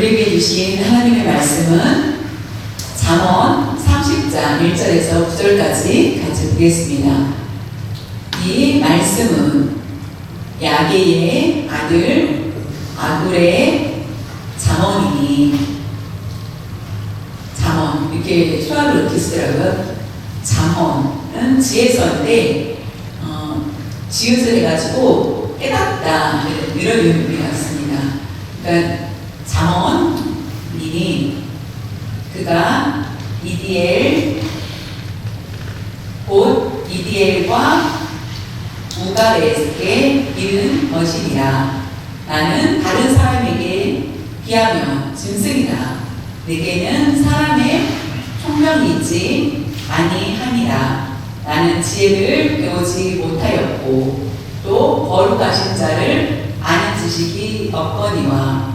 우리에게 주신 하나님의 말씀은 잠언 30장 1절에서 9절까지 같이 보겠습니다. 이 말씀은 야게의 아들 아굴의 잠언이니, 잠언 이렇게 수화로 이렇게 쓰더라고요. 잠언은 지혜서인데 지읒을 해가지고 깨닫다 이런 의미가 있습니다. 그러니까 잠언이니 그가 이디엘 곧 이디엘과 우갈에게 이르는 것이니라. 나는 다른 사람에게 비하면 짐승이다. 내게는 사람의 총명이 있지 아니하니라. 나는 지혜를 배우지 못하였고 또 거룩하신 자를 아는 지식이 없거니와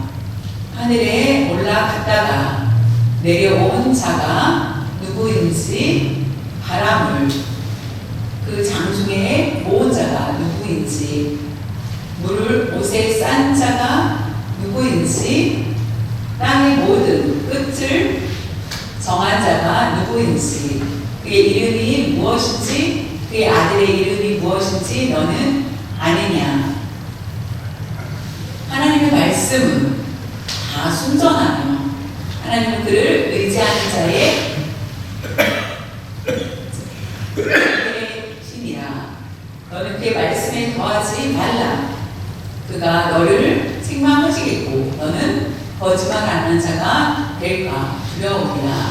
하늘에 올라갔다가 내려온 자가 누구인지 바람을 그 장중에 모은 자가 누구인지 물을 옷에 싼 자가 누구인지 땅의 모든 끝을 정한 자가 누구인지 그의 이름이 무엇인지 그의 아들의 이름이 무엇인지 너는 아느냐. 하나님의 말씀은 다 순전하며 하나님은 그를 의지하는 자의 신이라. 너는 그의 말씀에 더하지 말라. 그가 너를 책망하시겠고 너는 거짓말하는 자가 될까 두려움이라.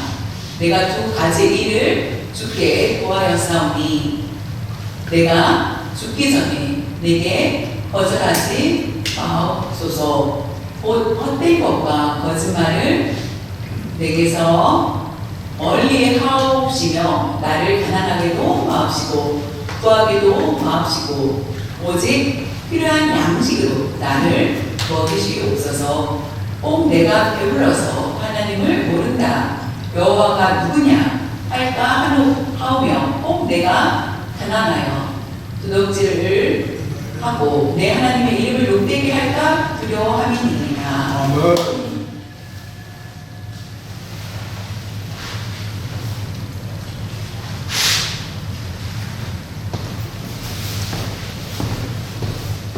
내가 두 가지 일을 주께 고하였사오니 내가 죽기 전에 내게 거절하지 마옵소서. 곧 헛된 것과 거짓말을 내게서 멀리 하옵시며 나를 가난하게도 마옵시고 구하게도 마옵시고 오직 필요한 양식으로 나를 먹이시옵소서. 꼭 내가 배불러서 하나님을 모른다 여호와가 누구냐 할까 하오며 꼭 내가 가난하여 도둑질을 하고 내 하나님의 이름을 욕되게 할까 두려워함이니라. 아멘.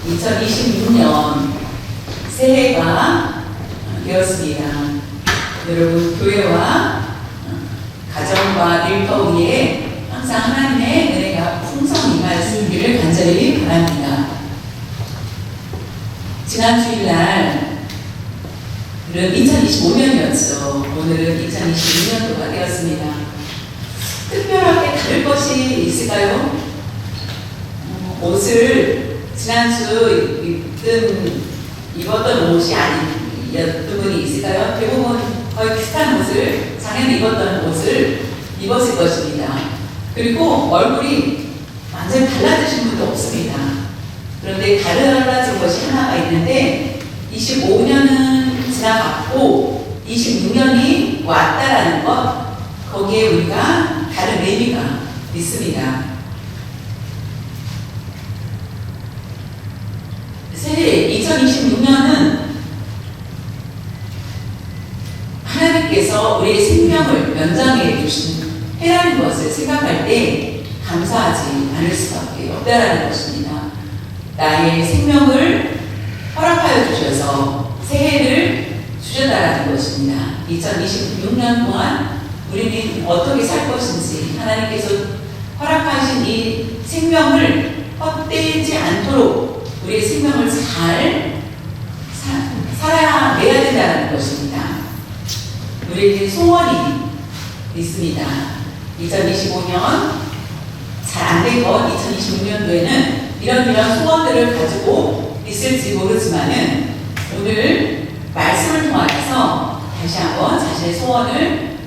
2026년 새해가 되었습니다. 여러분 교회와 가정과 일터위에 항상 하나님의 은혜가 풍성히 임하시기를 간절히 바랍니다. 지난 주일날은 2025년이었죠. 오늘은 2026년도가 되었습니다. 특별하게 다를 것이 있을까요? 옷을 지난주 입었던 옷이 아니었던 분이 있을까요? 대부분 거의 비슷한 옷을 작년에 입었던 옷을 입었을 것입니다. 그리고 얼굴이 완전히 달라지신 분도 없습니다. 그런데 달라진 것이 하나가 있는데 25년은 지나갔고 26년이 왔다라는 것, 거기에 우리가 다른 의미가 있습니다. 새해 2026년은 하나님께서 우리의 생명을 연장해 주신 해라는 것을 생각할 때 감사하지 않을 수밖에 없다라는 것입니다. 나의 생명을 허락하여 주셔서 새해를 주셨다라는 것입니다. 2026년 동안 우리는 어떻게 살 것인지 하나님께서 허락하신 이 생명을 헛되지 않도록 우리의 생명을 잘 살아내야 된다는 것입니다. 우리에게 소원이 있습니다. 2025년 잘 안 된 것, 2026년도에는 이런 소원들을 가지고 있을지 모르지만은 오늘 말씀을 통해서 다시 한번 자신의 소원을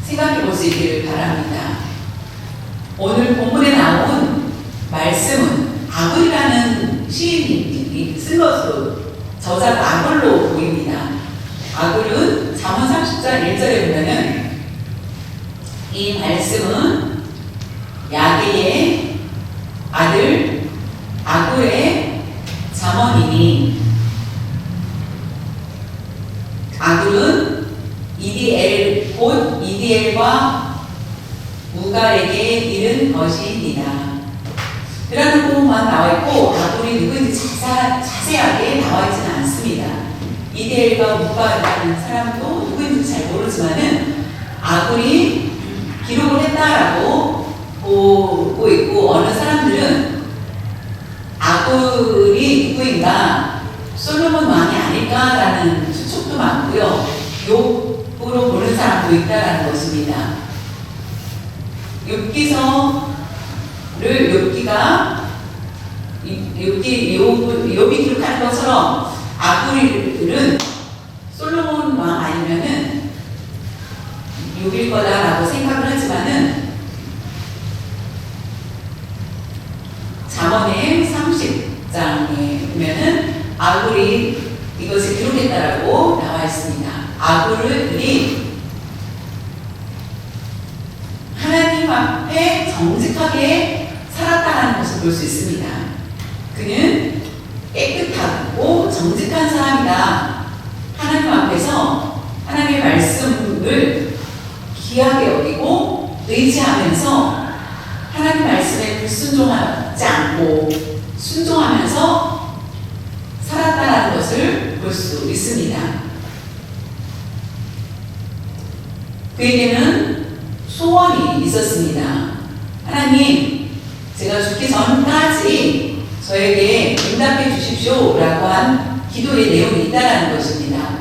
생각해 볼 수 있기를 바랍니다. 오늘 본문에 나온 말씀은 아굴이라는 시인이 쓴 것으로 저자가 아굴로 보입니다. 아굴은 잠언 30장 1절에 보면은 이 말씀은 야게의 아들 아굴의 잠언이니 아굴은 EDL, 곧 EDL과 우갈에게 이른 것이니라. 그라는 부분만 나와 있고 아굴이 누구인지 자세하게 나와 있지는 않습니다. EDL과 우갈이라는 사람도 누구인지 잘 모르지만은 아굴이 기록을 했다라고 보고 있고, 어느 사람들은 아굴이 누구인가 솔로몬 왕이 아닐까라는 추측도 많고요. 욥으로 보는 사람도 있다라는 것입니다. 욥이 기록하는 것처럼 아굴은 솔로몬 왕 아니면은 욥일 거다라고 생각을 하지만은 잠언의 30장에 보면은 아굴이 이것을 기록했다라고 나와 있습니다. 아굴이 하나님 앞에 정직하게 살았다는 것을 볼 수 있습니다. 그는 깨끗하고 정직한 사람이다. 하나님 앞에서 하나님의 말씀을 귀하게 여기고 의지하면서 하나님 말씀에 불순종하지 않고 순종하면서 살았다는 것을 볼 수 있습니다. 그에게는 소원이 있었습니다. 하나님, 제가 죽기 전까지 저에게 응답해 주십시오 라고 한 기도의 내용이 있다는 것입니다.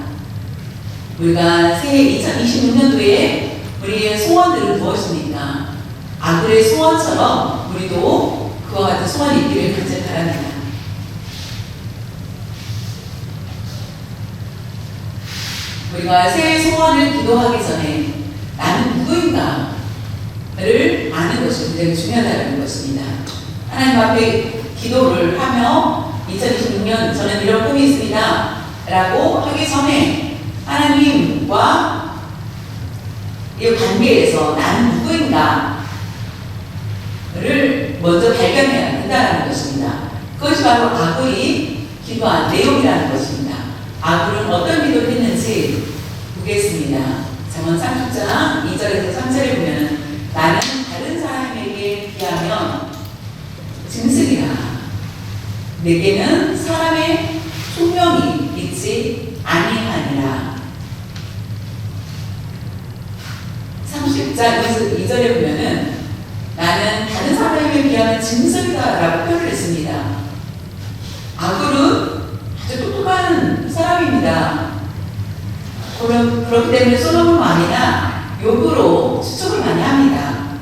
우리가 새해 2026년도에 우리의 소원들은 무엇입니까? 아굴의 소원처럼 우리도 그와 같은 소원이 있기를 간절히 바랍니다. 우리가 새해 소원을 기도하기 전에 나는 누구인가를 아는 것이 굉장히 중요하다는 것입니다. 하나님 앞에 기도를 하며 2026년 저는 이런 꿈이 있습니다 라고 하기 전에 하나님과 이 관계에서 나는 누구인가를 먼저 발견해야 한다는 것입니다. 그것이 바로 아굴이 기도한 내용이라는 것입니다. 아굴은 어떤 기도를 했는지 보겠습니다. 잠언 30장 2절에서 3절에 보면 나는 다른 사람에게 비하면 짐승이라. 내게는 사람의 총명이 있지 아니하니라. 30장 2절에 보면은 나는 다른 사람에게 비하면 짐승이다 라고 표현을 했습니다. 아굴은 아주 똑똑한 사람입니다. 그렇기 때문에 솔로몬 왕이나 욥으로 추측을 많이 합니다.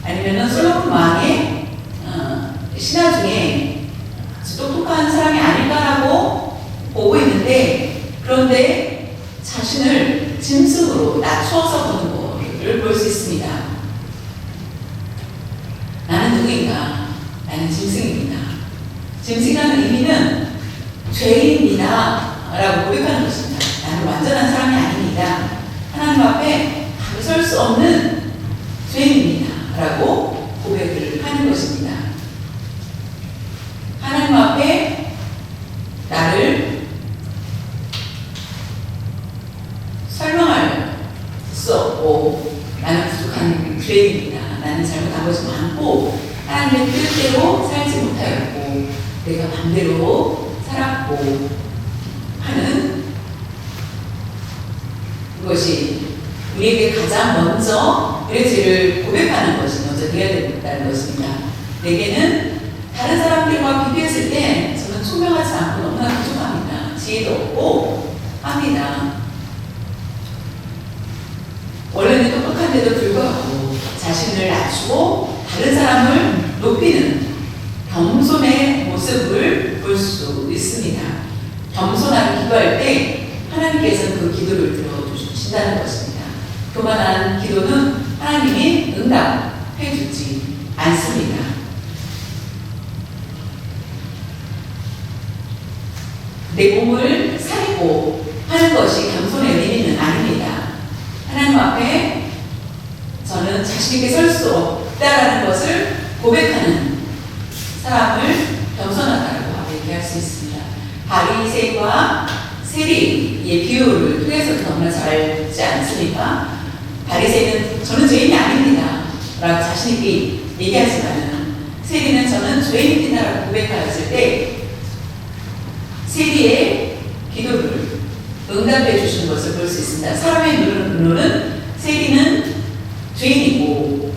아니면은 솔로몬 왕의 신하 중에 똑똑한 사람이 아닐까라고 보고 있는데, 그런데 자신을 짐승으로 낮추어서 보는 것을 볼 수 있습니다. 나는 누구인가? 나는 짐승입니다. 짐승이라는 의미는 죄인입니다 라고 고백하는 것입니다. 나는 완전한 사람이 아닙니다. 하나님 앞에 설 수 없는 죄인입니다 라고 고백을 하는 것입니다. 하나님 앞에 나를 설명할 수 없고 나는 부족한 죄인입니다. 나는 잘못한 것이 많고 하나님의 뜻대로 살지 못하였고 내가 반대로 살았고 하는 그것이 우리에게 가장 먼저 우리의 죄를 고백하는 것이 먼저 되어야 된다는 것입니다. 내게는 다른 사람들과 비교했을 때 저는 총명하지 않고 너무나 부족합니다. 지혜도 없고 합니다. 원래는 똑똑한데도 불구하고 자신을 낮추고 다른 사람을 높이는 겸손의 모습을 볼 수 있습니다. 겸손하게 기도할 때 하나님께서는 그 기도를 들어주신다는 것입니다. 교만한 기도는 하나님이 응답해 주지 않습니다. 내 몸을 살리고 하는 것이 겸손의 의미는 아닙니다. 하나님 앞에 저는 자신에게 설 수 없다라는 것을 고백하는 사람을 겸손하다라고 얘기할 수 있습니다. 바리새인과 세리의 비유를 통해서 너무나 잘 알지 않습니까? 바리새인은 저는 죄인이 아닙니다 라고 자신있게 얘기하지만 세리는 저는 죄인입니다 라고 고백하였을 때 세리의 기도를 응답해 주시는 것을 볼 수 있습니다. 사람의 눈으로는 세리는 죄인이고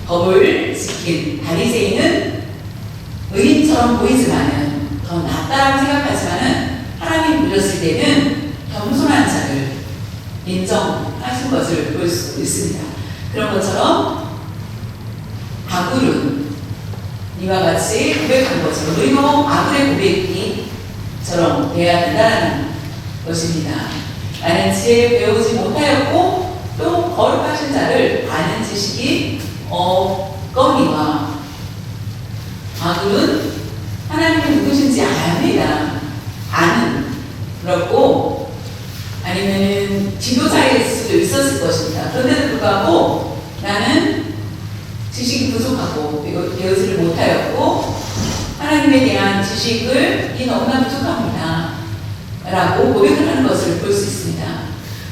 법을 지킨 바리새인은 의인처럼 보이지만은 더 낫다라고 생각하지만은 하나님이 보셨을 때는 겸손한 자를 인정하신 것을 볼 수 있습니다. 그런 것처럼 아굴은 이와 같이 고백한 것처럼 우리도 아굴의 고백이처럼 돼야 된다는 것입니다. 나는 지혜를 배우지 못하였고 또 거룩하신 자를 아는 지식이 없거니와 아굴은 하나님이 누구신지 압니다. 아는 그렇고 아니면 지도자일 수도 있었을 것입니다. 그런데도 불구하고 나는 지식이 부족하고 배우지를 못하였고 하나님에 대한 지식을 너무나 부족합니다 라고 고백을 하는 것을 볼 수 있습니다.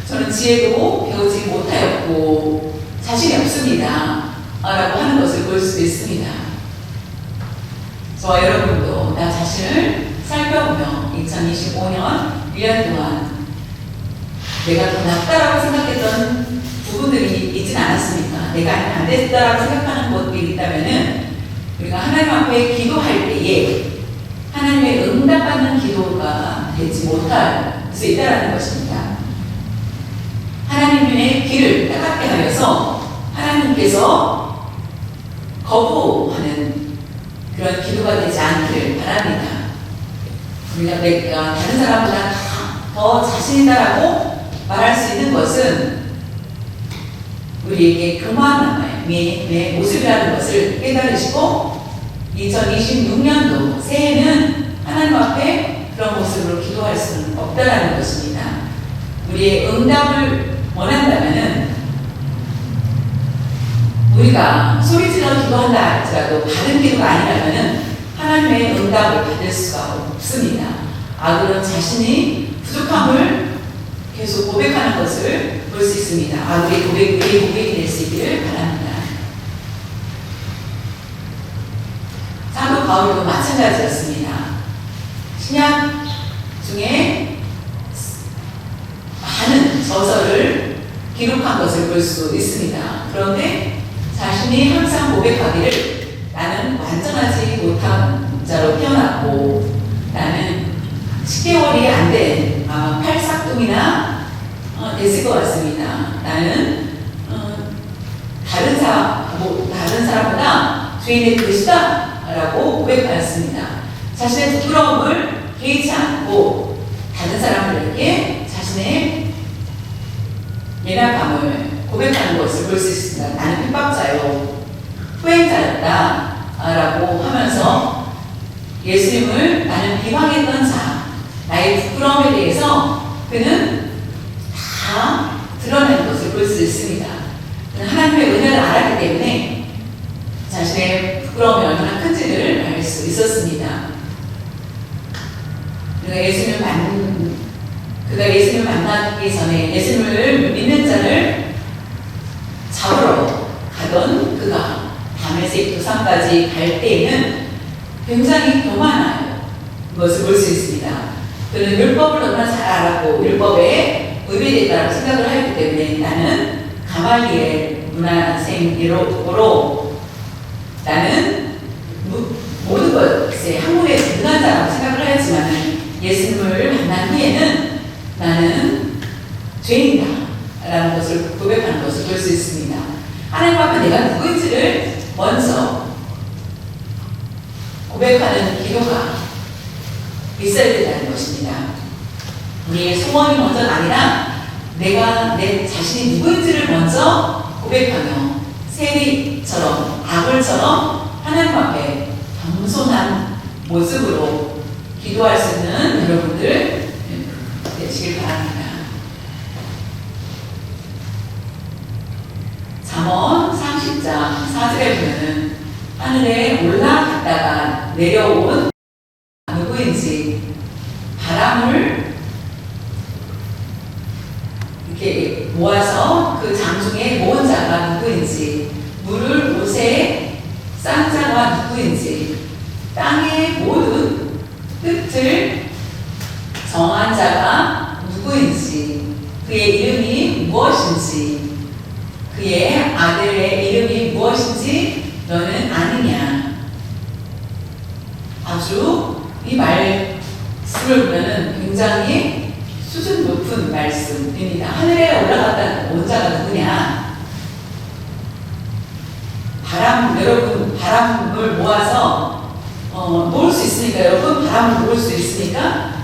저는 지혜도 배우지 못하였고 자신이 없습니다 라고 하는 것을 볼 수 있습니다. 저와 여러분도 나 자신을 살펴보며 2025년 1년 동안 내가 더 낫다라고 생각했던 부분들이 있진 않았습니까? 내가 안 됐다라고 생각하는 것들이 있다면은 우리가 하나님 앞에 기도할 때에 하나님의 응답받는 기도가 되지 못할 수 있다는 것입니다. 하나님의 길을 따갑게 하여서 하나님께서 거부하는 그런 기도가 되지 않기를 바랍니다. 우리가 내가 다른 사람보다 더 자신이다라고 말할 수 있는 것은 우리에게 교만함의 모습이라는 것을 깨달으시고 2026년도 새해는 하나님 앞에 그런 모습으로 기도할 수는 없다라는 것입니다. 우리의 응답을 원한다면은 우리가 소리질러 기도한다 할지라도 받은 기도가 아니라면은 하나님의 응답을 받을 수가 없습니다. 아굴은 자신이 부족함을 계속 고백하는 것을 볼 수 있습니다. 아굴의 고백이 될 수 있기를 바랍니다. 사도 바울도 마찬가지였습니다. 신약 중에 많은 저서를 기록한 것을 볼 수 있습니다. 그런데 자신이 항상 고백하기를 나는 완전하지 못한 자로 태어났고 나는 10개월이 안 된 아마 팔싹둥이나 됐을 것 같습니다. 나는 다른 사람보다 죄인의 것이다 라고 고백하였습니다. 자신의 부끄러움을 개의치 않고 다른 사람들에게 자신의 연약함을 고백하는 것을 볼 수 있습니다. 나는 핍박자요 후행자였다 라고 하면서 예수님을 나는 비방했던 자, 나의 부끄러움에 대해서 그는 다 드러낸 것을 볼 수 있습니다. 하나님의 은혜를 알았기 때문에 자신의 부끄러움이 얼마나 큰지를 알 수 있었습니다. 그가 예수님을 만나기 전에 예수님을 믿는 자를 잡으러 가던 그가 다메섹 도상까지 갈 때에는 굉장히 교만한 것을 볼 수 있습니다. 그는 율법을 너무나 잘 알았고 율법에 의뢰됐다고 생각을 하기 때문에 나는 가말리엘 문화생으로 나는 모든 것에 학문에 능한 자라고 생각을 하였지만 예수님을 만난 후에는 나는 죄인이다 라는 것을 고백하는 것을 볼 수 있습니다. 하나님 앞에 내가 누구인지를 먼저 고백하는 기도가 있어야 된다는 것입니다. 우리의 소원이 먼저가 아니라 내가 내 자신이 누구인지를 먼저 고백하며 세리처럼 아굴처럼 하나님 앞에 겸손한 모습으로 기도할 수 있는 여러분들 되시길 바랍니다. 잠언 30장 4절에 보면은 하늘에 올라갔다가 내려온 누구인지 바람을 이렇게 모아서 그 장중에 모은 자가 누구인지, 물을 옷에 싼 자가 누구인지, 땅의 모든 끝을 정한 자가 누구인지, 그의 이름이 무엇인지, 그의 아들의 이름이 무엇인지 너는 아느냐. 아주 이 말씀을 보면 굉장히 수준 높은 말씀입니다. 하늘에 올라갔다 온 자가 누구냐? 여러분 바람을 모아서 모을 수 있으니까, 여러분 바람을 모을 수 있으니까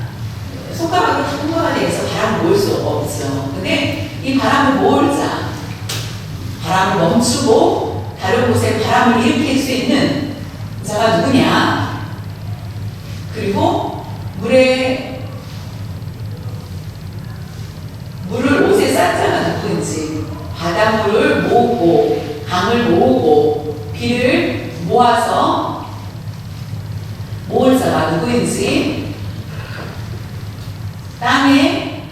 손가락으로 한꺼번에 내서 바람을 모을 수 없죠. 근데 이 바람을 모을 자, 바람을 멈추고 다른 곳에 바람을 일으킬 수 있는 자가 누구냐? 그리고 물을 옷에 싼 자가 누구인지, 바닷물을 모으고 강을 모으고 비를 모아서 모을 자가 누구인지, 땅에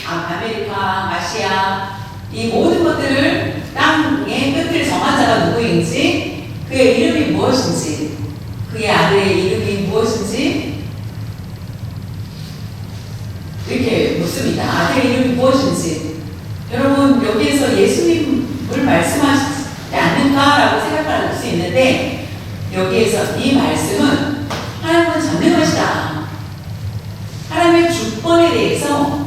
아메리카, 아시아, 이 모든 것들을 땅의 끝을 정한 자가 누구인지, 그의 이름이 무엇인지, 그의 아들의 이름이 무엇인지 이렇게 묻습니다. 아들의 이름이 무엇인지. 여러분, 여기에서 예수님을 말씀하시지 않는가라고 생각할 수 있는데, 여기에서 이 말씀은 하나님은 전능하시다, 하나님의 주권에 대해서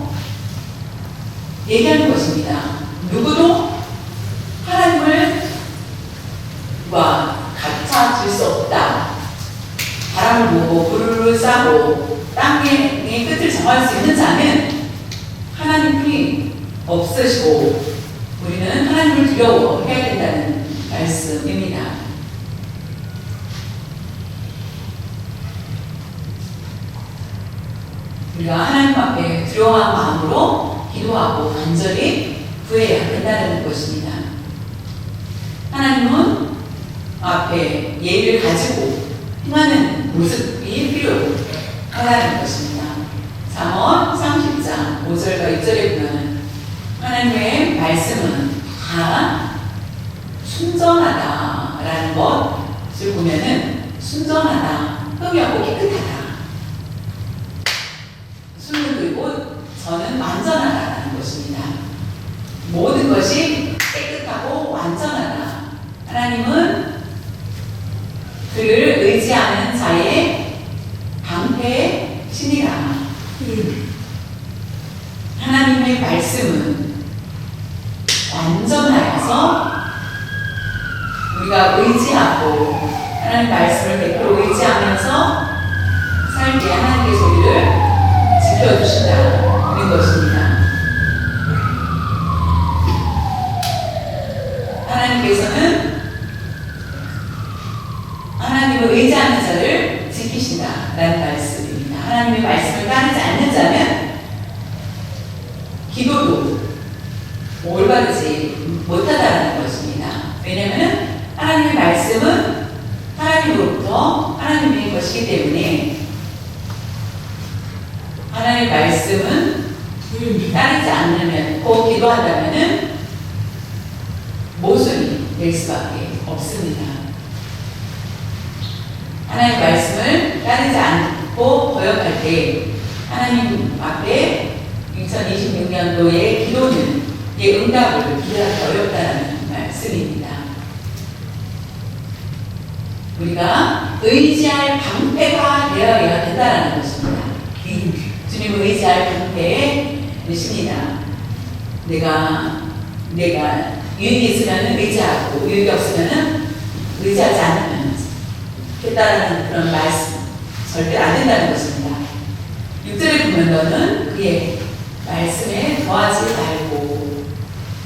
얘기하는 것입니다. 누구도 하나님을 같아질 수 없다. 바람을 모으고 불을 싸고 땅의 끝을 정할 수 있는 자는 하나님이 없으시고, 우리는 하나님을 두려워해야 된다는 말씀입니다. 우리가 하나님 앞에 두려워한 마음으로 기도하고 간절히 구해야 된다는 것입니다. 하나님은 앞에 예의를 가지고 행하는 모습이 필요하다는 것입니다. 잠언 30장 5절과 6절에 보면 하나님의 말씀은 다 순전하다라는 것을 보면은, 순전하다, 흠이 없고 깨끗하다. 순은 그리고 저는 완전하다라는 것입니다. 모든 것이 깨끗하고 완전하다. 하나님은 그를 의지하는 자의 방패신이라. 하나님의 말씀은 완전하여서 우리가 의지하고 하나님 말씀을 100% 의지하면서 살 때 하나님의 소리를 지켜주신다는 것입니다. 하나님께서는 하나님을 의지하는 자를 지키신다라는 말씀입니다. 하나님의 말씀을 따르지 않는 자는 기도도 올바르지 못하다는 것입니다. 왜냐하면 하나님의 말씀은 하나님으로부터 하나님의 것이기 때문에, 하나님의 말씀은 따르지 않으면, 기도한다면은 모순이 될 수밖에 없습니다. 하나님의 말씀을 따르지 않고 거역할 때 하나님 앞에 2026년도의 기도는 응답을 기대하기 어렵다는 말씀입니다. 우리가 의지할 방패가 되어야 된다는 것입니다. 주님을 의지할 방패이십니다. 내가 유익이 있으면 의지하고, 유익이 없으면 의지하지 않으면 했다라는 그런 말씀 절대 안 된다는 것입니다. 6절에 보면 너는 그의 말씀에 더하지 말고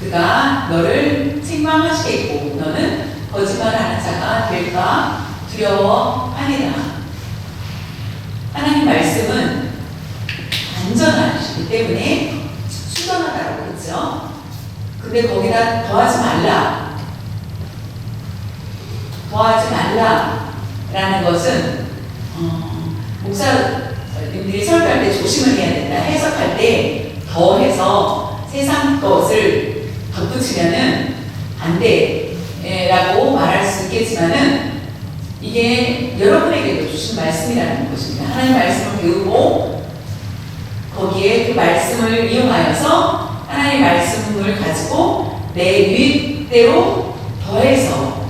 그가 너를 책망하시겠고 너는 거짓말하는 자가 될까 두려워하리라. 하나님 말씀은 완전하시기 때문에 순전하다고 했죠. 근데 거기다 더하지 말라라는 것은 여러분들이 설교할 때 조심을 해야 된다. 해석할 때 더해서 세상 것을 덧붙이면은 안 돼. 라고 말할 수 있겠지만은 이게 여러분에게도 주신 말씀이라는 것입니다. 하나님 말씀을 배우고 거기에 그 말씀을 이용하여서 하나님의 말씀을 가지고 내 유익대로 더해서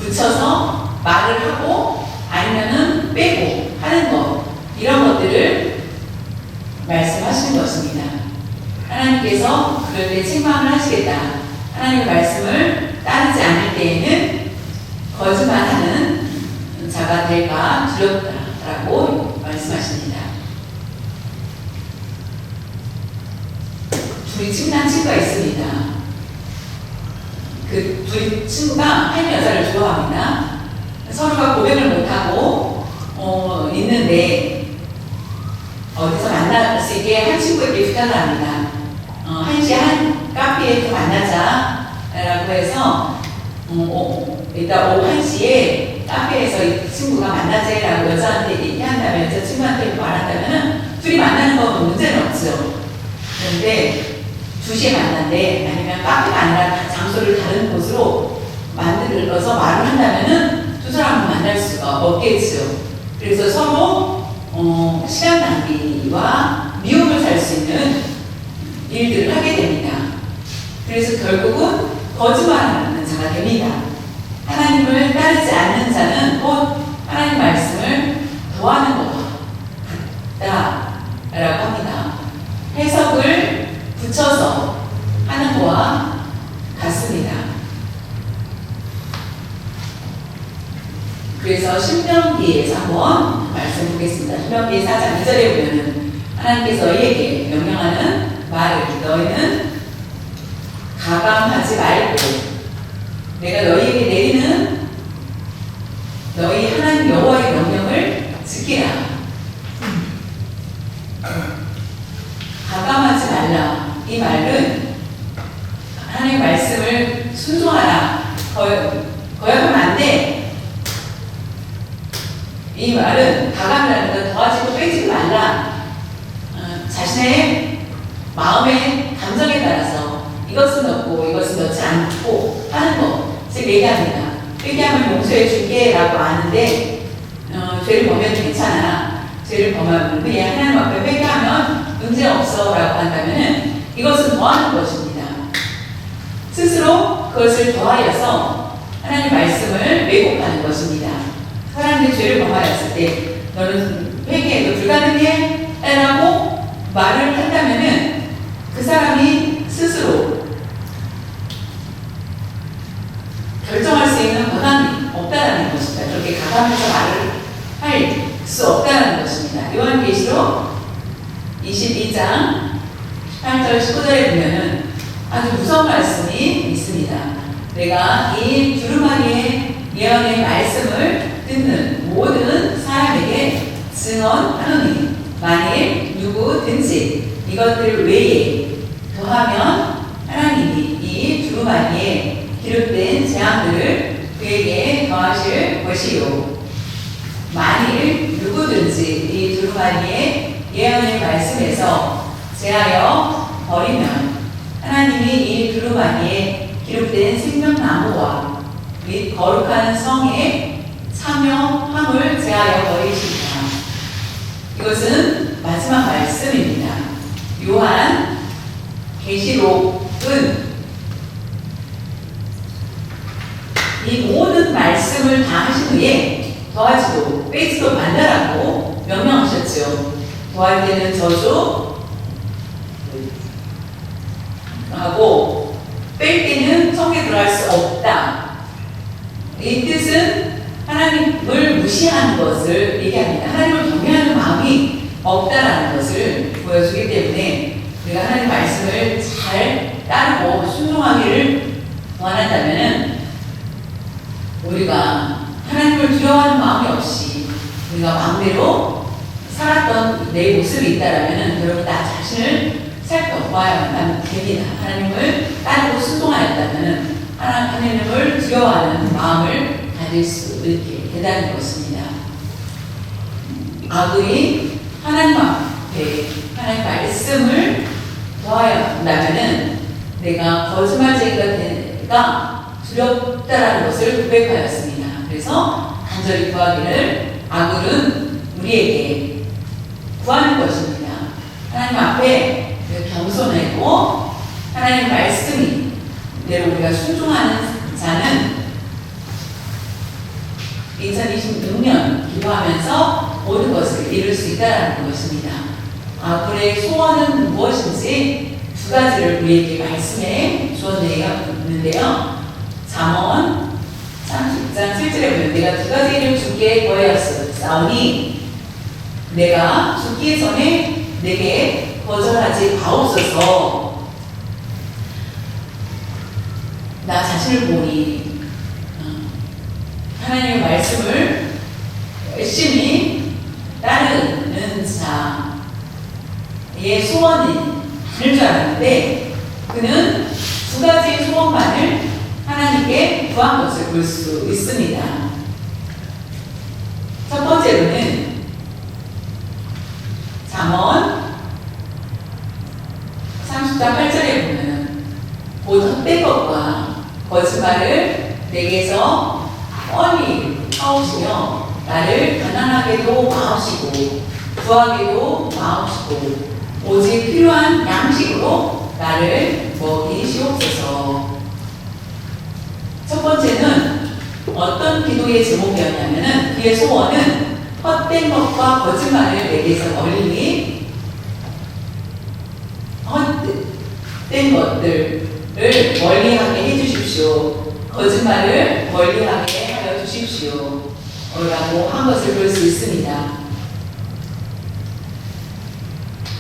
붙여서 말을 하고 아니면은 빼고 하는 것, 이런 것들을 말씀하시는 것입니다. 하나님께서 그럴 때 책망을 하시겠다. 하나님의 말씀을 따르지 않을 때에는 거짓말하는 자가 될까 두렵다라고 말씀하십니다. 둘이 친한 친구가 있습니다. 그 둘이 친구가 한 여자를 좋아합니다. 서로가 고백을 못하고 있는데 어디서 만날 수 있게 한 친구에게 부탁을 합니다. 한시 한 카페에서 만나자라고 해서 일단 오후 1시에 카페에서 이 친구가 만나자라고 여자한테 얘기한다면, 저 친구한테 말한다면 둘이 만나는 건 문제는 없죠. 그런데 2시에 만난대, 아니면 카페가 아니라 장소를 다른 곳으로 만들어서 말을 한다면은 두 사람은 만날 수가 없겠죠. 그래서 서로 시간 낭비와 미움을 살 수 있는 일들을 하게 됩니다. 그래서 결국은 거짓말하는 자가 됩니다. 하나님을 따르지 않는 자는 곧 하나님 말씀을 더하는 것과 같다라고 합니다. 해석을 붙여서 하는 것과 같습니다. 그래서 신명기에서 한번 말씀 보겠습니다. 신명기 4장 2절에 보면은 하나님께서 너희에게 명령하는 말을 너희는 가감하지 말고 내가 너희에게 내리는 너희 하나님 여호와의 명령을 지키라. 가감하지 말라. 이 말은 하나님의 말씀을 순종하라. 거역하면 안 돼. 이 말은 가감이라는 건 더하지도 빼지도 말라. 자신의 마음의 감정에 따라서 이것은 넣고 이것은 넣지 않고 하는 것, 즉 얘기합니다. 회개하면 용서해 줄게 라고 아는데 죄를 범해도 괜찮아. 죄를 범하면 후에 하나님 앞에 회개하면 문제없어 라고 한다면 이것은 더하는 것입니다. 스스로 그것을 더하여서 하나님의 말씀을 왜곡하는 것입니다. 사람들이 죄를 범하였을 때 너는 회개해도 불가능해? 라고 말을 한다면 그 사람이 스스로 결정할 수 있는 권한이 없다는 것입니다. 그렇게 가감해서 말을 할 수 없다는 것입니다. 요한계시록 22장 18절 19절에 보면은 아주 무서운 말씀이 있습니다. 내가 이 두루마리의 예언의 말씀을 듣는 모든 사람에게 증언하노니 만일 누구든지 이것들 외에 더하면 하나님이 이 두루마리에 기록된 재앙들을 그에게 더하실 것이요 만일 누구든지 이 두루마리의 예언의 말씀에서 제하여 버리면 하나님이 이 두루마리에 기록된 생명나무와 및 거룩한 성에 참여함을 제하여 버리시리라. 이것은 마지막 말씀입니다. 요한 계시록은 이 모든 말씀을 다 하신 후에 더하지도 빼지도 말라라고 명령하셨죠. 더할 때는 저주 하고 뺄 때는 성에 들어갈 수 없다. 이 뜻은 하나님을 무시하는 것을 얘기합니다. 하나님을 경외하는 마음이 없다라는 것을 보여주기 때문에 우리가 하나님 말씀을 잘 따르고 순종하기를 원한다면 우리가 하나님을 두려워하는 마음이 없이 우리가 마음대로 살았던 내 모습이 있다라면 여러분 나 자신을 살펴봐야만 됩니다. 하나님을 따르고 순종하였다면 하나님을 두려워하는 마음을 가질 수 있게 되다는 것입니다. 아굴이 하나님 앞에 하나님 말씀을 더하여 본다면은 내가 거짓말쟁이가 두렵다라는 것을 고백하였습니다. 그래서 간절히 구하기를 아굴은 우리에게 구하는 것입니다. 하나님 앞에 겸손하고 하나님 말씀이 대로 우리가 순종하는 자는 2026년 기도하면서 모든 것을 이룰 수 있다는 것입니다. 아굴의 소원은 무엇인지 두 가지를 우리에게 말씀해 주었는데요. 잠언 30장 7절에 보면 내가 두 가지를 주께 구하였사오니 내가 죽기 전에 내게 거절하지 마옵소서. 나 자신을 보니 하나님의 말씀을 열심히 따르는 자의 소원이 많을 줄 알았는데 그는 두 가지의 소원만을 하나님께 구한 것을 볼 수 있습니다. 첫 번째로는 잠언 30장 8절에 보면 곧 헛된 것과 거짓말을 내게서 뻔히 하오시며 나를 가난하게도 마옵시고 부하게도 마옵시고 오직 필요한 양식으로 나를 먹이시옵소서. 첫 번째는 어떤 기도의 제목이었냐면은 그의 소원은 헛된 것과 거짓말을 내게서 멀리 헛된 것들을 멀리하게 해주십시오. 거짓말을 멀리하게 하여 주십시오. 라고 한 것을 볼 수 있습니다.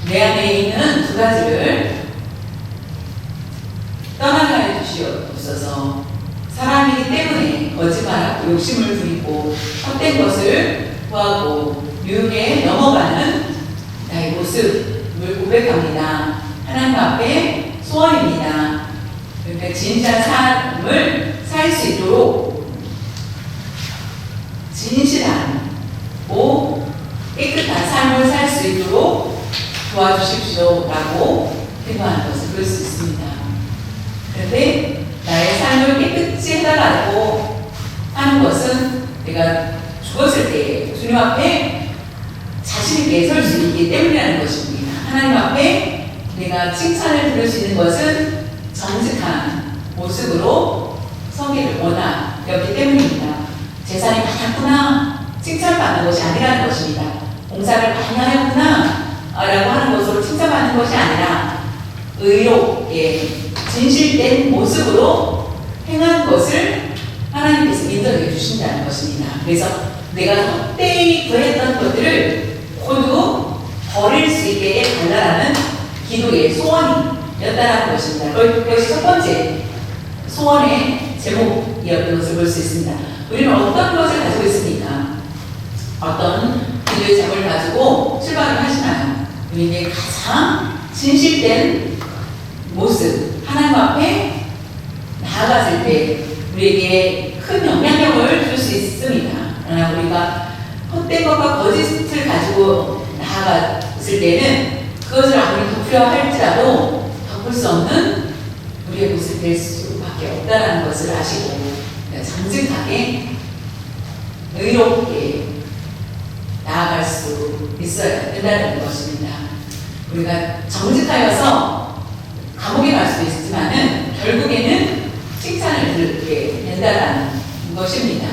내 안에 있는 두 가지를 떠나게 하여 주시옵소서. 사람이기 때문에 거짓말하고 욕심을 부리고 헛된 것을 구하고 유혹에 넘어가는 나의 모습을 고백합니다. 하나님 앞에 소원입니다. 그러니까 진실한 삶을 살 수 있도록 진실하고 깨끗한 삶을 살 수 있도록 도와주십시오라고 기도하는 것을 볼 수 있습니다. 그런데 나의 삶을 깨끗이 해달라고 하는 것은 내가 죽었을 때 주님 앞에 자신있게 설 수 있기 때문이라는 것입니다. 하나님 앞에 내가 칭찬을 들을 수 있는 것은 정직한 모습으로 서기를 원하였기 때문입니다. 재산이 많았구나 칭찬받는 것이 아니라는 것입니다. 봉사를 많이 하였구나 라고 하는 것으로 칭찬받는 것이 아니라 의롭게 진실된 모습으로 행한 것을 하나님께서 인정해 주신다는 것입니다. 그래서 내가 헛되이 구했던 것들을 모두 버릴 수 있게 해달라는 기도의 소원이었다는 것입니다. 그것이 첫 번째 소원의 제목이었던 것을 볼 수 있습니다. 우리는 어떤 것을 가지고 있습니까? 어떤 기도의 제목을 가지고 출발을 하시나요? 우리에게 가장 진실된 모습, 하나님 앞에 나아갔을 때 우리에게 큰 영향력을 줄 수 있습니다. 그러나 우리가 헛된 것과 거짓을 가지고 나아갔을 때는 그것을 아무리 덮으려 할지라도 덮을 수 없는 우리의 모습이 될 수밖에 없다는 것을 아시고 정직하게 의롭게 나아갈 수 있어야 된다는 것입니다. 우리가 정직하여서 감옥에 갈 수도 있지만은 결국에는 칭찬을 들게 된다는 것입니다.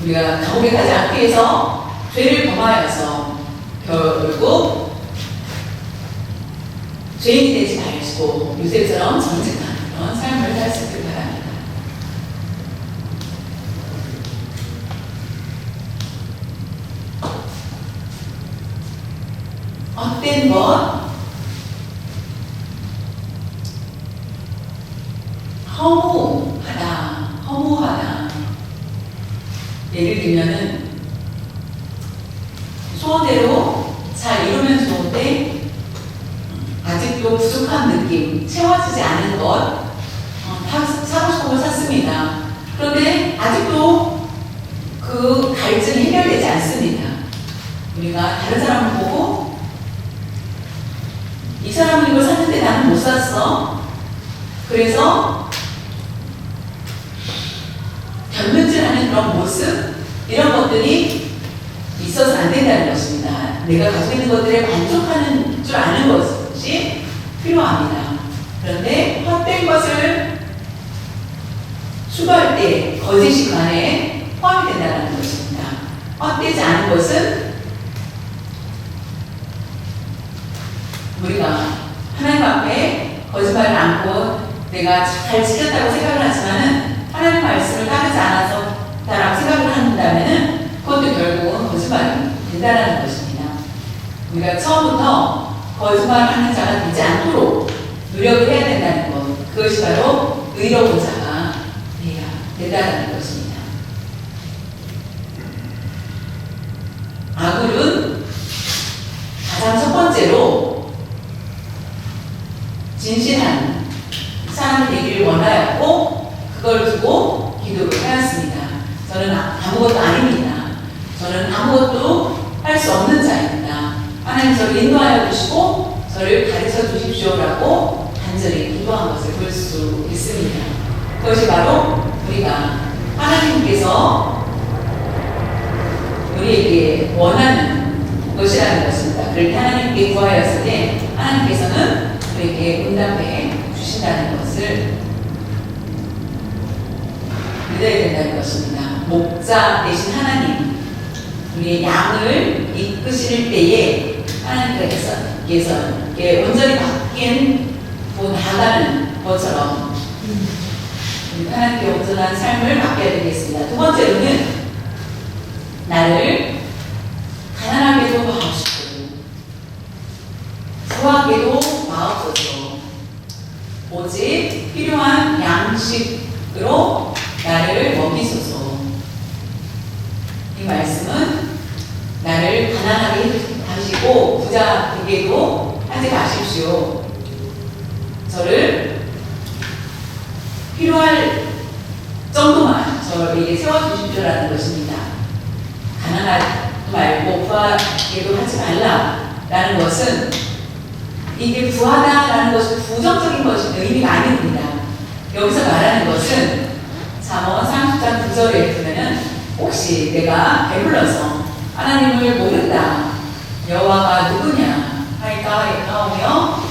우리가 감옥에 가지 않기 위해서 죄를 범하여서 결국 죄인이 되지 말고 요셉처럼 정직한 그런 삶을 살 수 있길 바랍니다. 헛된 것, 허무하다. 예를 들면은 소원대로 잘 이루면 좋은데 아직도 부족한 느낌, 채워지지 않은 것, 사고 싶은 걸 샀습니다. 그런데 아직도 그 갈증이 해결되지 않습니다. 있었어. 그래서 견눈질하는 그런 모습, 이런 것들이 있어서 안 된다는 것입니다. 내가 가지고 있는 것들에 만족하는 줄 아는 것이 필요합니다. 그런데 헛된 것을 추구할 때 거짓이 그 안에 포함이 된다는 것입니다. 헛되지 않은 것은 우리가 하나님 앞에 거짓말을 않고 내가 잘 지켰다고 생각을 하지만은 하나님 말씀을 따르지 않아서 다라고 생각을 한다면은 그것도 결국은 거짓말이 된다는 것입니다. 우리가 처음부터 거짓말하는 자가 되지 않도록 노력을 해야 된다는 것, 그것이 바로 의로운 자가 되어야 된다는 것입니다. 아굴은 가장 첫 번째로 진실한 사람이 되기를 원하였고 그걸 두고 기도를 하였습니다. 저는 아무것도 아닙니다. 저는 아무것도 할 수 없는 자입니다. 하나님 저를 인도하여 주시고 저를 가르쳐 주십시오라고 간절히 기도한 것을 볼 수 있습니다. 그것이 바로 우리가 하나님께서 우리에게 원하는 것이라는 것입니다. 그렇게 하나님께 구하였을 때 하나님께서는 우리에게 응답해 주신다는 것을 믿어야 된다는 것입니다. 목자 대신 하나님, 우리의 양을 이끄실 때에 하나님께서 온전히 바뀐 나아가는 것처럼 하나님께 온전한 삶을 맡겨야 되겠습니다. 두 번째로는 나를 가난하게도 마옵시고 부하게도 마옵소서. 오직 필요한 양식으로 나를 먹이소서. 이 말씀은 나를 가난하게 하시고 부자 되게도 하지 마십시오. 저를 필요할 정도만 저에게 세워주십시오라는 것입니다. 가난하지 말고 부하게도 하지 말라라는 것은 이게 부하다라는 것은 부정적인 것이 의미가 아닙니다. 여기서 말하는 것은 잠언 30장 9절에 보면은 혹시 내가 배불러서 하나님을 모른다, 여호와가 누구냐 할까 하오며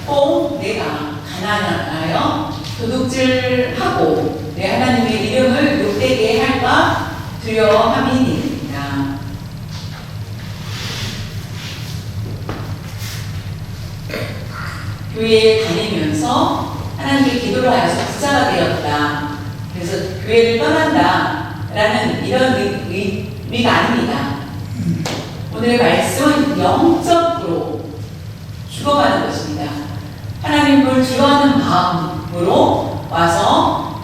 꼭 내가 가난하여 도둑질하고 내 하나님의 이름을 욕되게 할까 두려워함이니이다. 교회에 다니면서 하나님께 기도를 하여서 부자가 되었다, 그래서 교회를 떠난다 라는 이런 의미가 아닙니다. 오늘의 말씀은 영적으로 죽어가는 것입니다. 하나님을 두려워하는 마음으로 와서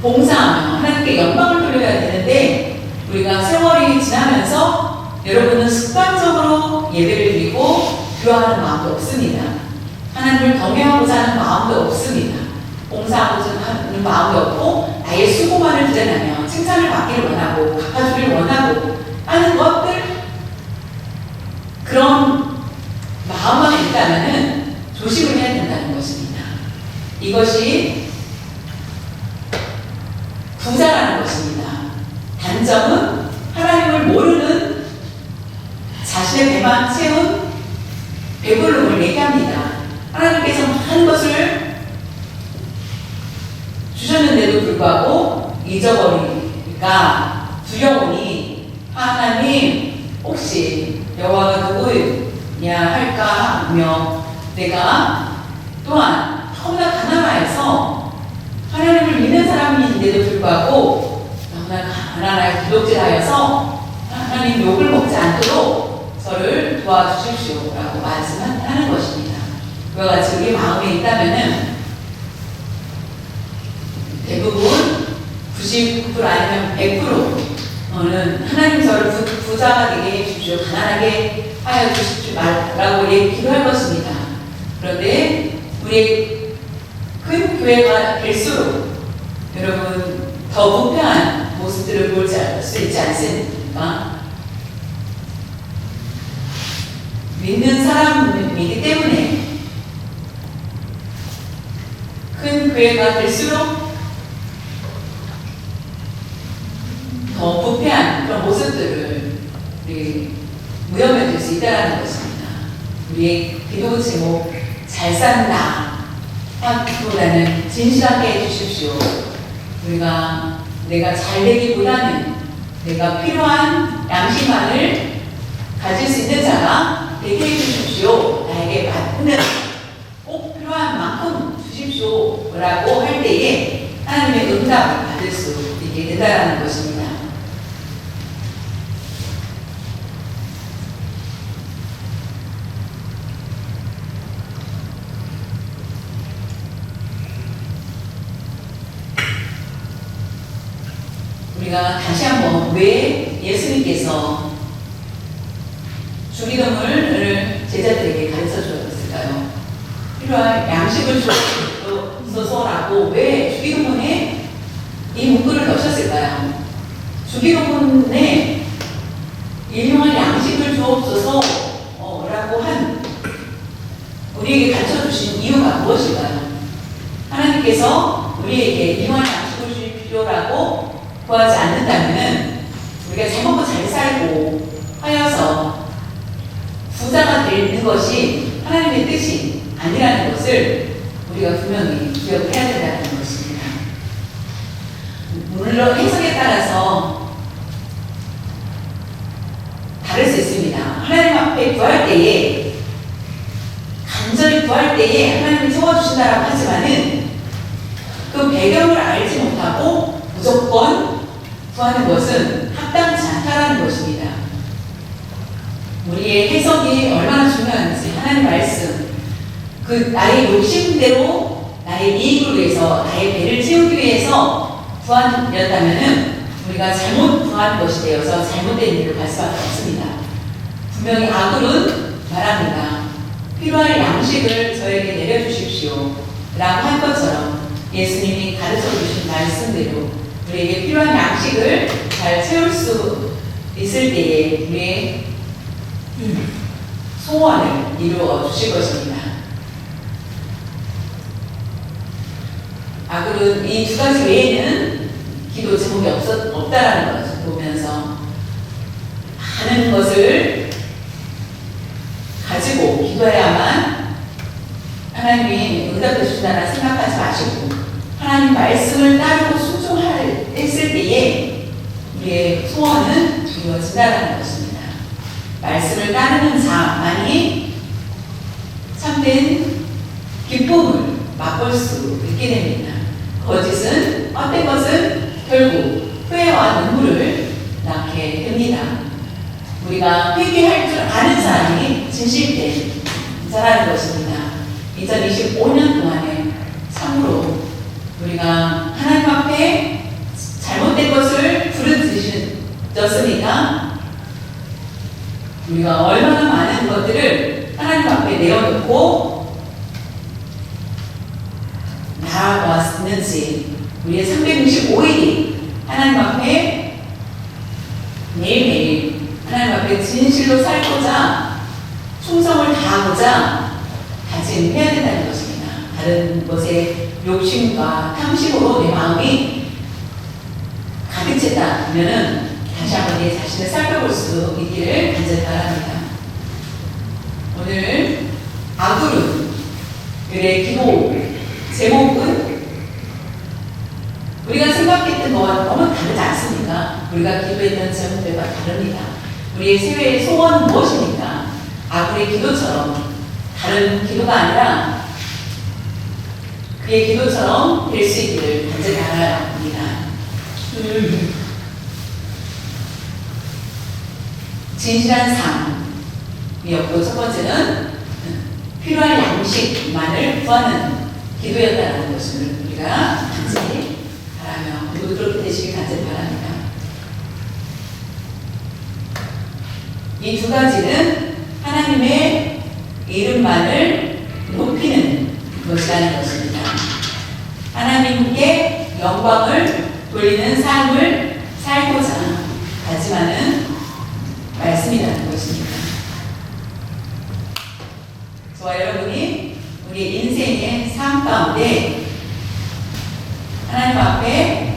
봉사하며 하나님께 영광을 돌려야 되는데, 우리가 세월이 지나면서 여러분은 습관적으로 예배를 드리고 두려워하는 마음도 없습니다. 하나님을 경외하고자 하는 마음도 없습니다. 봉사하고자 하는 마음도 없고 나의 수고만을 드러내며 칭찬을 받기를 원하고 갚아주기를 원하고 하는 것들, 그런 마음만 있다면 조심을 해야 된다는 것입니다. 이것이 부자라는 것입니다. 단점은 하나님을 모르는 자신의 배만 채운 배불름을 얘기합니다. 하나님께서 많은 것을 주셨는데도 불구하고 잊어버리니까 두려우니 하나님 혹시 여호와가 누구냐 할까 하며 내가 또한 너무나 가난하여서 하나님을 믿는 사람인데도 불구하고 너무나 가난하여 도둑질하여서 하나님 욕을 먹지 않도록 저를 도와주십시오라고 말씀하는 것입니다. 그와 같이 우리 마음에 있다면은 대부분 99% 아니면 100%는 하나님 저를 부자가 되게 해주십시오, 가난하게 하여 주십시오 라고 기도할 것입니다. 그런데 우리의 큰 교회가 될수록 여러분 더 부패한 모습들을 볼 수 있지 않습니까? 믿는 사람이기 때문에 교회가 될수록 더 부패한 그런 모습들을 우리 무염해질 수 있다는 것입니다. 우리의 기도 제목 잘 산다 보다는 진실하게 해주십시오. 내가 잘 되기보다는 내가 필요한 양식만을 가질 수 있는 자가 되게 해주십시오. 나에게 맞는 꼭 필요한 만큼 주십시오 라고 할 때에 하나님의 응답을 받을 수 있게 된다는 것입니다. 우리가 다시 한번 왜 예수님께서 주기도문을 제자들에게 가르쳐 주었을까요? 필요한 양식을 주소서라고 왜 주기도문에 이 문구를 넣으셨을까요? 주기도문에 일용할 양식을 주옵소서 라고 한 우리에게 가르쳐 주신 이유가 무엇일까요? 하나님께서 우리에게 일용할 양식을 주실 필요라고 구하지 않는다면 우리가 잘 먹고 잘 살고 하여서 부자가 되는 것이 하나님의 뜻이 아니라는 것을 우리가 분명히 기억해야 된다는 것입니다. 물론 해석에 따라서 다를 수 있습니다. 하나님 앞에 구할 때에 간절히 구할 때에 하나님이 채워주신다라고 하지만은 그 배경을 알지 못하고 무조건 구하는 것은 합당치 않다라는 것입니다. 우리의 해석이 얼마나 중요한지 하나님 말씀 나의 욕심대로 나의 이익을 위해서 나의 배를 채우기 위해서 구한이었다면 우리가 잘못 구한 것이 되어서 잘못된 일을 갈 수밖에 없습니다. 분명히 아굴은 말합니다. 필요할 양식을 저에게 내려주십시오 라고 할 것처럼 예수님이 가르쳐 주신 말씀대로 우리에게 필요한 양식을 잘 채울 수 있을 때에 우리의 소원을 이루어 주실 것입니다. 아굴은 이 두 가지 외에는 기도 제목이 없다라는 것을 보면서 많은 것을 가지고 기도해야만 하나님이 응답해 주신다는 생각하지 마시고 하나님 말씀을 따르고 순종했을 때에 우리의 소원은 이루어진다는 것입니다. 말씀을 따르는 자만이 참된 기쁨을 맛볼 수 있게 됩니다. 거짓은 헛된 것은 결국 후회와 눈물을 낳게 됩니다. 우리가 회개할 줄 아는 사람이 진실된 자라는 것입니다. 2025년 동안에 참으로 우리가 하나님 앞에 잘못된 것을 부르짖었으니까 우리가 얼마나 많은 것들을 하나님 앞에 내어놓고 나아왔는지 우리의 365일이 하나님 앞에 매일매일 하나님 앞에 진실로 살고자 충성을 다하고자 다짐해야 된다는 것입니다. 다른 것에 욕심과 탐심으로 내 마음이 가득 찼다 하면은 다시 한번 내 자신을 살펴볼 수 있기를 간절히 바랍니다. 오늘 아굴의 기도 제목은 우리가 생각했던 것과 너무 다르지 않습니까? 우리가 기도했던 제목들과 다릅니다. 우리의 세회의 소원은 무엇입니까? 아굴의 기도처럼 다른 기도가 아니라 그의 기도처럼 될 수 있기를 간절히 바랍니다. 진실한 삶이었고 첫 번째는 필요한 양식만을 구하는 기도였다는 것을 우리가 간절히 바라며 모두 그렇게 되시길 간절히 바랍니다. 이 두 가지는 하나님의 이름만을 높이는 것이라는 것입니다. 하나님께 영광을 돌리는 삶을 살고자 다짐하는 말씀이라는 것입니다. 저와 여러분이 우리 인생의 삶 가운데 하나님 앞에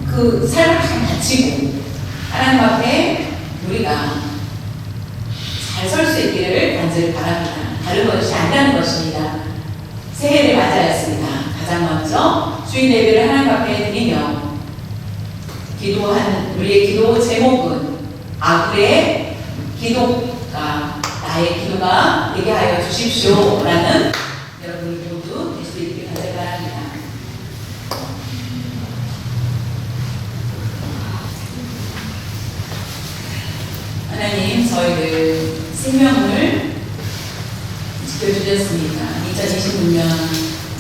그 삶을 잘 바치고 하나님 앞에 우리가 잘 설 수 있기를 간절히 바랍니다. 다른 것이 아니라는 것입니다. 새해를 맞이하였습니다. 가장 먼저 주일 예배를 하나님 앞에 드리며 기도한 우리의 기도 제목은 아굴의 기도가 나의 기도가 되게 하여 주십시오 라는 여러분 모두 될 수 있길 간절히 바랍니다. 하나님 저희를 생명을 지켜주셨습니다. 2026년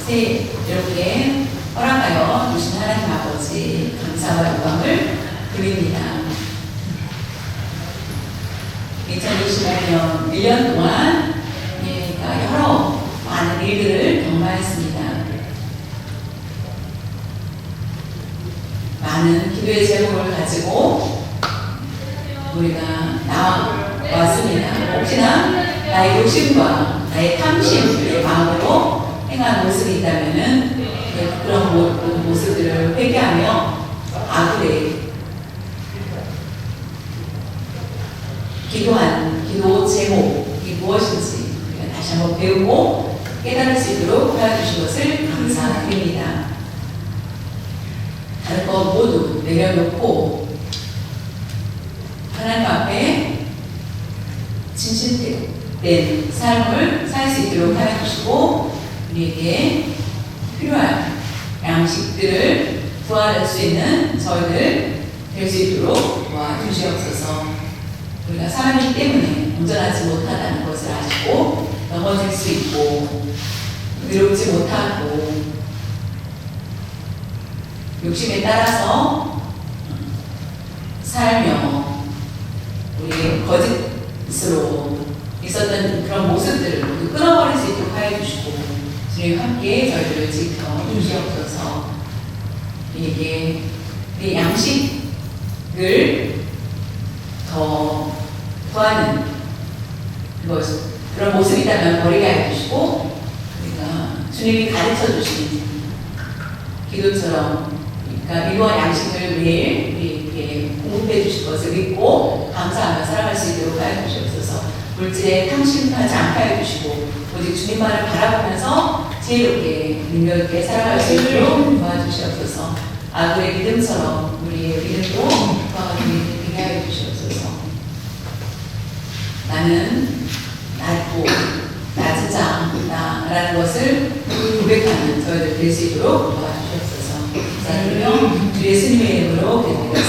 새 이렇게 허락하여 주신 하나님 아버지 감사와 영광을 드립니다. 2025년 1년 동안 우리가 여러 많은 일들을 경험하였습니다. 많은 기도의 제목을 가지고 우리가 나왔습니다. 혹시나 나의 욕심과 나의 탐심의 마음으로 행한 모습이 있다면 그런 모습들을 회개하며 아굴의 기도한 기도 제목이 무엇인지 우리가 다시 한번 배우고 깨달을 수 있도록 도와주신 것을 감사드립니다. 다른 것 모두 내려놓고 하나님 앞에 진실된 삶을 살 수 있도록 하여 주시고 우리에게 필요한 양식들을 구할 수 있는 저희들 될 수 있도록 도와주시옵소서. 우리가 사람이기 때문에 온전하지 못하다는 것을 아시고 넘어질 수 있고 의롭지 못하고 욕심에 따라서 살며 우리의 거짓으로 있었던 그런 모습들을 모두 끊어버릴 수 있도록 하여 주시고 주님 함께 저희들을 지켜 주시옵소서. 우리에게 우리 양식을 더 구하는 그런 모습이 있다면 버리게 하여 주시고 우리가 주님이 가르쳐 주신 기도처럼 그러니까 이러한 양식을 매일 우리에게 공급해 주실 것을 믿고 감사하며 살아갈 수 있도록 하여 주시옵소서. 물질에 탐심하지 않게 하여 주시고 오직 주님만을 바라보면서 지혜롭게 능력있게 살아갈 수 있도록 도와주시옵소서. 아굴의 믿음처럼 우리의 믿음도 되게 하여 주시옵소서. 나는 낮고 낮은 자라는 것을 고백하는 저희들 될 수 있도록 도와주시옵소서. 자, 그러면 우리 예수님의 이름으로 기도드리겠습니다.